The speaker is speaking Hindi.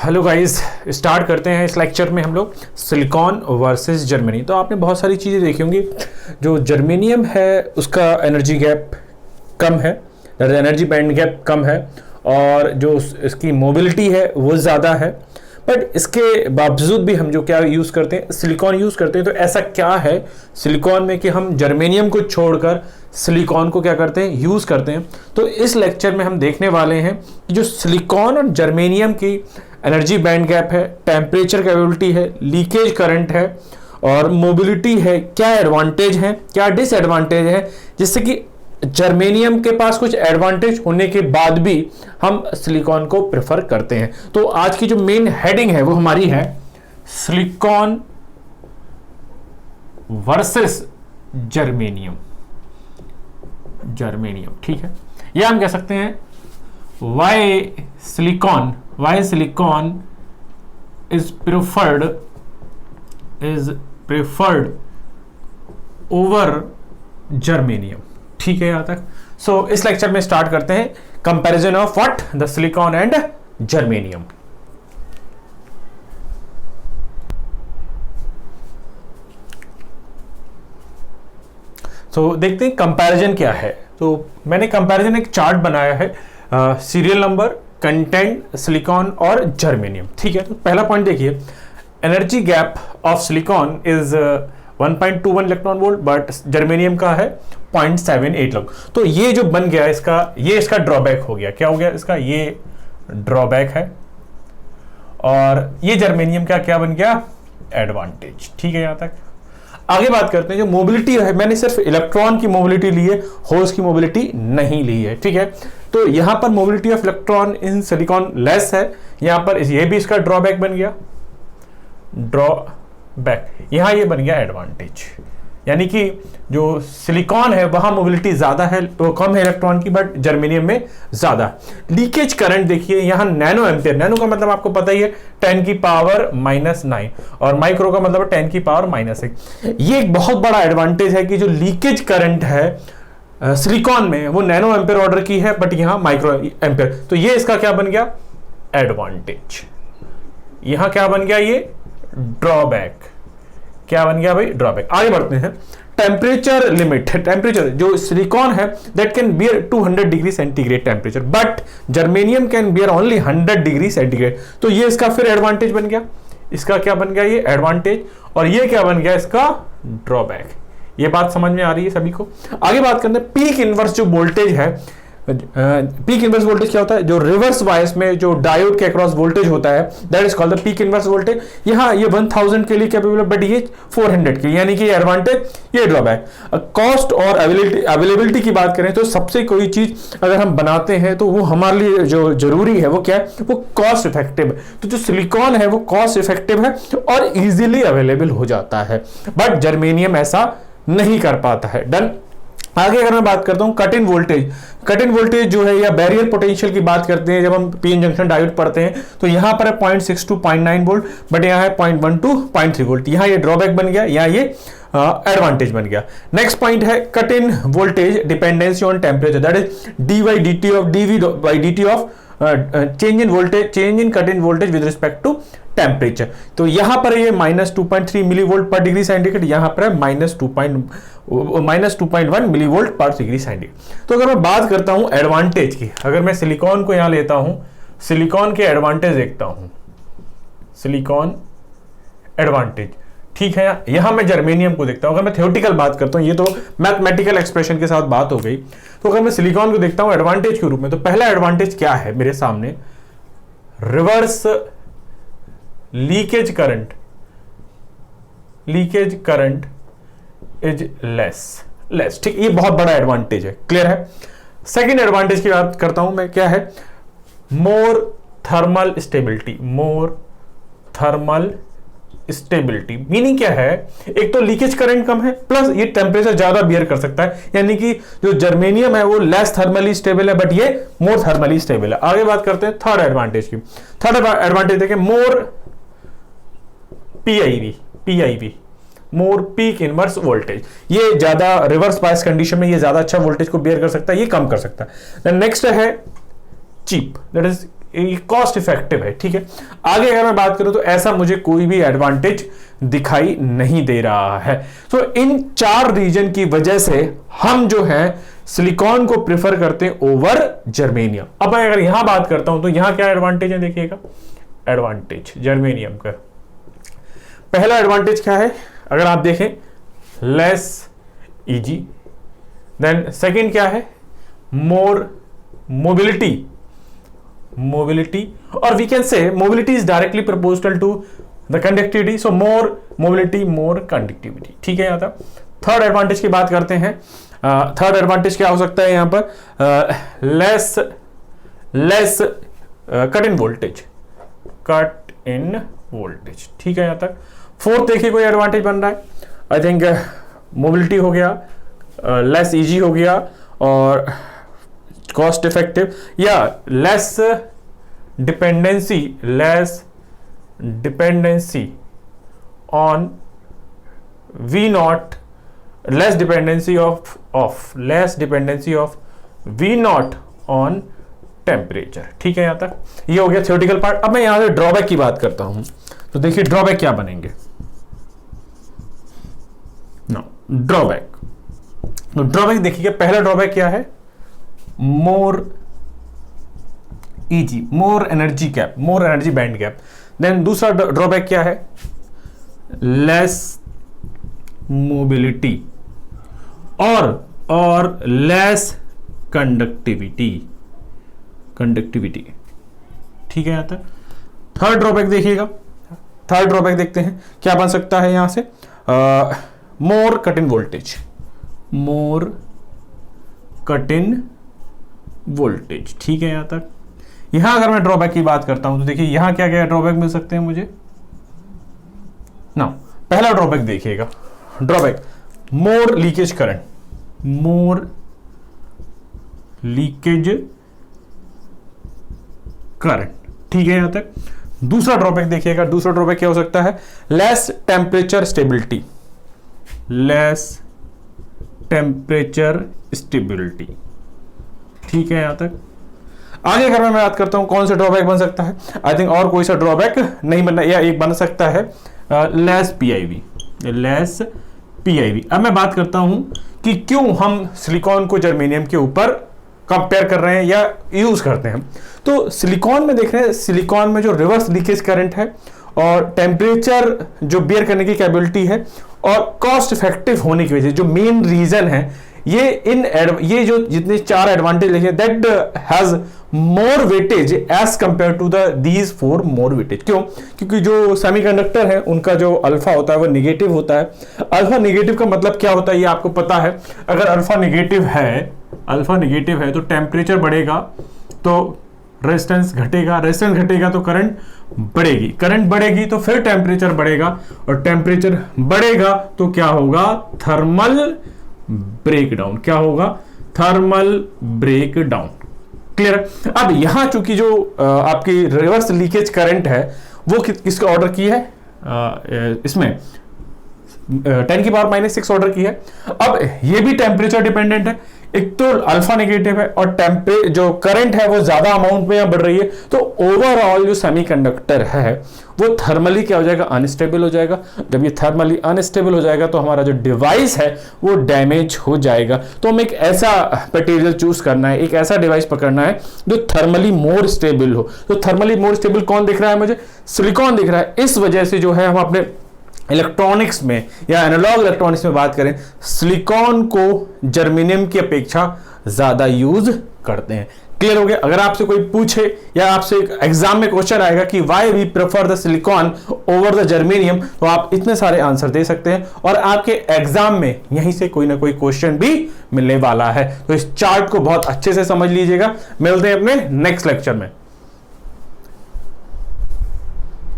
हेलो गाइस, स्टार्ट करते हैं इस लेक्चर में हम लोग सिलिकॉन वर्सेस जर्मेनी। तो आपने बहुत सारी चीज़ें देखी होंगी। जो जर्मेनियम है उसका एनर्जी गैप कम है, एनर्जी बैंड गैप कम है, और जो इसकी मोबिलिटी है वो ज़्यादा है। बट इसके बावजूद भी हम जो क्या यूज़ करते हैं, सिलिकॉन यूज़ करते हैं। तो ऐसा क्या है सिलिकॉन में कि हम जर्मेनियम को छोड़कर सिलिकॉन को क्या करते हैं, यूज़ करते हैं। तो इस लेक्चर में हम देखने वाले हैं कि जो सिलिकॉन और जर्मेनियम की एनर्जी बैंड गैप है, टेम्परेचर कैपेबिलिटी है, लीकेज करंट है और मोबिलिटी है, क्या एडवांटेज है क्या डिसएडवांटेज है, जिससे कि जर्मेनियम के पास कुछ एडवांटेज होने के बाद भी हम सिलिकॉन को प्रेफर करते हैं। तो आज की जो मेन हेडिंग है वो हमारी है सिलिकॉन वर्सेस जर्मेनियम। ठीक है, या हम कह सकते हैं why silicon is preferred over germanium। ठीक है यहां तक। सो इस लेक्चर में स्टार्ट करते हैं comparison of what the silicon and germanium. तो देखते हैं कंपैरिजन क्या है। तो मैंने कंपैरिजन एक चार्ट बनाया है, सीरियल नंबर, कंटेंट, सिलिकॉन और जर्मेनियम। ठीक है, तो पहला पॉइंट देखिए, energy gap of silicon is 1.21 electron volt, but germanium का है 0.78 लॉग। तो ये जो बन गया इसका ड्रॉबैक हो गया। क्या हो गया इसका, ये ड्रॉबैक है, और ये जर्मेनियम का क्या बन गया, एडवांटेज। ठीक है, यहां तक आगे बात करते हैं। जो मोबिलिटी है, मैंने सिर्फ इलेक्ट्रॉन की मोबिलिटी ली है, होल्स की मोबिलिटी नहीं ली है। ठीक है, तो यहां पर mobility of electron in silicon less है, यहां पर ये भी इसका ड्रॉबैक बन गया, ड्रॉबैक। यहां ये बन गया एडवांटेज, यानी कि जो सिलिकॉन है वहां मोबिलिटी ज्यादा है, तो कम है इलेक्ट्रॉन की, बट जर्मेनियम में ज्यादा। लीकेज करंट देखिए, यहां नैनो एम्पियर, नैनो का मतलब आपको पता ही है 10 की पावर -9, और माइक्रो का मतलब 10 की पावर -1। ये एक बहुत बड़ा एडवांटेज है कि जो लीकेज करंट है सिलिकॉन में वो नैनो एम्पियर ऑर्डर की है, बट यहां माइक्रो एम्पियर। तो ये इसका क्या बन गया, एडवांटेज। यहां क्या बन गया, ये ड्रॉबैक। क्या बन गया भाई, ड्रॉबैक। आगे बढ़ते हैं, टेम्परेचर लिमिट। टेम्परेचर जो सिलिकॉन है that can bear 200 degree centigrade temperature, but germanium can bear only 100 degree centigrade. तो ये इसका फिर एडवांटेज बन गया। इसका क्या बन गया, ये एडवांटेज, और ये क्या बन गया, इसका ड्रॉबैक। ये बात समझ में आ रही है सभी को। आगे बात करते हैं पीक इनवर्स जो वोल्टेज है। पीक इनवर्स वोल्टेज क्या होता है, जो रिवर्स बायस में जो डायोड के अक्रॉस वोल्टेज होता है, that is called the peak inverse voltage. यहां ये 1000 के लिए कैपेबल है, बट ये 400 के, यानी कि ये एडवांटेज, ये ड्रॉबैक। कॉस्ट और अवेलेबिलिटी की बात करें तो सबसे कोई चीज अगर हम बनाते हैं तो वो हमारे लिए जो जरूरी है वो क्या है, वो कॉस्ट इफेक्टिव है। तो जो सिलिकॉन है वो कॉस्ट इफेक्टिव है और इजीली अवेलेबल हो जाता है, बट जर्मेनियम ऐसा नहीं कर पाता है। डन। आगे अगर मैं बात करता हूं cut in voltage. Cut in voltage जो है, या बैरियर पोटेंशियल की बात करते हैं, जब हम पीएन जंक्शन डायोड पढ़ते हैं तो यहां पर है 0.6 to 0.9 वोल्ट, बट यहां है 0.1 to 0.3 वोल्ट। यहां ये ड्रॉबैक बन गया, यहां ये एडवांटेज बन गया। नेक्स्ट पॉइंट है cut in voltage dependency on temperature, that is dV/dt of change in voltage, change in cut in voltage with respect to temperature. तो यहां पर ये -2.3 मिलीवोल्ट पर डिग्री सेंटीग्रेड, यहां पर है -2.1 मिलीवोल्ट पर डिग्री सेंटीग्रेड। तो अगर मैं बात करता हूं एडवांटेज की, अगर मैं सिलिकॉन को यहां लेता हूं, सिलिकॉन के एडवांटेज देखता हूं, सिलिकॉन एडवांटेज। ठीक है, यहां मैं जर्मेनियम को देखता हूं। अगर मैं थ्योरेटिकल बात करता हूं, ये तो मैथमेटिकल एक्सप्रेशन के साथ बात हो गई। तो अगर मैं सिलिकॉन को देखता हूं एडवांटेज के रूप में, तो पहला एडवांटेज क्या है मेरे सामने, reverse leakage current is less. ठीक, ये बहुत बड़ा एडवांटेज है, क्लियर है। सेकेंड एडवांटेज की बात करता हूं मैं, क्या है, मोर थर्मल स्टेबिलिटी। मीनिंग क्या है, एक तो लीकेज करंट कम है, प्लस ये टेम्परेचर ज्यादा बियर कर सकता है, यानी कि जो जर्मेनियम है वो लेस थर्मली स्टेबल है, बट ये मोर थर्मली स्टेबल है। आगे बात करते हैं थर्ड एडवांटेज की। थर्ड एडवांटेज देखें, मोर PIV, मोर पीक इनवर्स वोल्टेज। ये ज्यादा रिवर्स बायस कंडीशन में ये ज्यादा अच्छा वोल्टेज को बियर कर सकता है, ये कम कर सकता है। नेक्स्ट है cheap, that is cost effective है, ठीक है। आगे अगर मैं बात करूं तो ऐसा मुझे कोई भी एडवांटेज दिखाई नहीं दे रहा है। तो इन 4 रीजन की वजह से हम जो है सिलिकॉन को प्रेफर करते हैं ओवर जर्मेनियम। अब मैं अगर यहां बात करता हूं तो यहां क्या एडवांटेज है, देखिएगा एडवांटेज जर्मेनियम का। पहला एडवांटेज क्या है, अगर आप देखें लेस ईजी। देन सेकंड क्या है, मोर मोबिलिटी, और we can say mobility is directly proportional to the conductivity, so more mobility more conductivity, ठीक है। यहां तक थर्ड एडवांटेज की बात करते हैं। थर्ड एडवांटेज क्या हो सकता है यहां पर, लेस कट इन वोल्टेज, ठीक है। यहां तक फोर्थ देखिए कोई एडवांटेज बन रहा है, आई थिंक मोबिलिटी हो गया, लेस इजी हो गया और कॉस्ट इफेक्टिव, या less dependency on V naught, less dependency of V naught on temperature, ठीक है। यहां तक ये हो गया थ्योरेटिकल पार्ट। अब मैं यहां से ड्रॉबैक की बात करता हूं, तो देखिए ड्रॉबैक क्या बनेंगे। ड्रॉबैक देखिए, पहला ड्रॉबैक क्या है, more E G, more energy band gap. Then दूसरा ड्रॉबैक क्या है, लेस मोबिलिटी और लेस कंडक्टिविटी, ठीक है। यहां तक थर्ड ड्रॉबैक देखिएगा, थर्ड ड्रॉबैक देखते हैं क्या बन सकता है यहां से, मोर कट इन वोल्टेज, ठीक है। यहां तक यहां अगर मैं ड्रॉबैक की बात करता हूं तो देखिए यहां क्या क्या ड्रॉबैक मिल सकते हैं मुझे ना। पहला ड्रॉबैक देखिएगा, ड्रॉबैक मोर लीकेज करंट, ठीक है। यहां तक दूसरा ड्रॉबैक देखिएगा, दूसरा ड्रॉबैक क्या हो सकता है, लेस टेम्परेचर स्टेबिलिटी, ठीक है। यहां तक आगे अगर मैं बात करता हूं कौन सा ड्रॉबैक बन सकता है, आई थिंक और कोई सा ड्रॉबैक नहीं बनना, या एक बन सकता है लेस पीआईवी। अब मैं बात करता हूं कि क्यों हम सिलिकॉन को जर्मेनियम के ऊपर कंपेयर कर रहे हैं या यूज करते हैं। तो सिलिकॉन में देख रहे हैं, सिलिकॉन में जो रिवर्स लीकेज करंट है और टेम्परेचर जो बियर करने की कैपेबिलिटी है और कॉस्ट इफेक्टिव होने की वजह, जो मेन रीजन है ये जो जितने 4 एडवांटेज लिखे, that has more weightage as compare to these 4 more weightage. क्यों? क्योंकि जो सेमीकंडक्टर है उनका जो अल्फा होता है वो निगेटिव होता है। अल्फा निगेटिव का मतलब क्या होता है ये आपको पता है। अगर अल्फा निगेटिव है तो टेम्परेचर बढ़ेगा तो रेजिस्टेंस घटेगा तो करंट बढ़ेगी तो फिर टेम्परेचर बढ़ेगा, और टेम्परेचर बढ़ेगा तो क्या होगा, थर्मल ब्रेकडाउन। क्लियर? अब यहां चूंकि जो आपकी रिवर्स लीकेज करंट है वो किसका ऑर्डर की है, इसमें 10⁻⁻⁶ ऑर्डर की है। अब ये भी टेम्परेचर डिपेंडेंट है, एक तो अल्फा नेगेटिव है और जो करंट है वो ज्यादा अमाउंट में यहां बढ़ रही है, तो ओवरऑल जो सेमीकंडक्टर है वो थर्मली क्या हो जाएगा, अनस्टेबल हो जाएगा। जब ये थर्मली अनस्टेबल हो जाएगा तो हमारा जो डिवाइस है वो डैमेज हो जाएगा। तो हमें एक ऐसा मटेरियल चूज करना है, एक ऐसा डिवाइस पकड़ना है जो थर्मली मोर स्टेबल हो। तो थर्मली मोर स्टेबल कौन दिख रहा है मुझे, सिलिकॉन दिख रहा है। इस वजह से जो है हम अपने इलेक्ट्रॉनिक्स में या एनालॉग इलेक्ट्रॉनिक्स में बात करें, सिलिकॉन को जर्मेनियम की अपेक्षा ज्यादा यूज करते हैं। क्लियर हो गया? अगर आपसे कोई पूछे या आपसे एग्जाम में क्वेश्चन आएगा कि why we prefer the silicon over the germanium, तो आप इतने सारे आंसर दे सकते हैं और आपके एग्जाम में यहीं से कोई ना कोई क्वेश्चन भी मिलने वाला है। तो इस चार्ट को बहुत अच्छे से समझ लीजिएगा। मिलते हैं अपने नेक्स्ट लेक्चर में।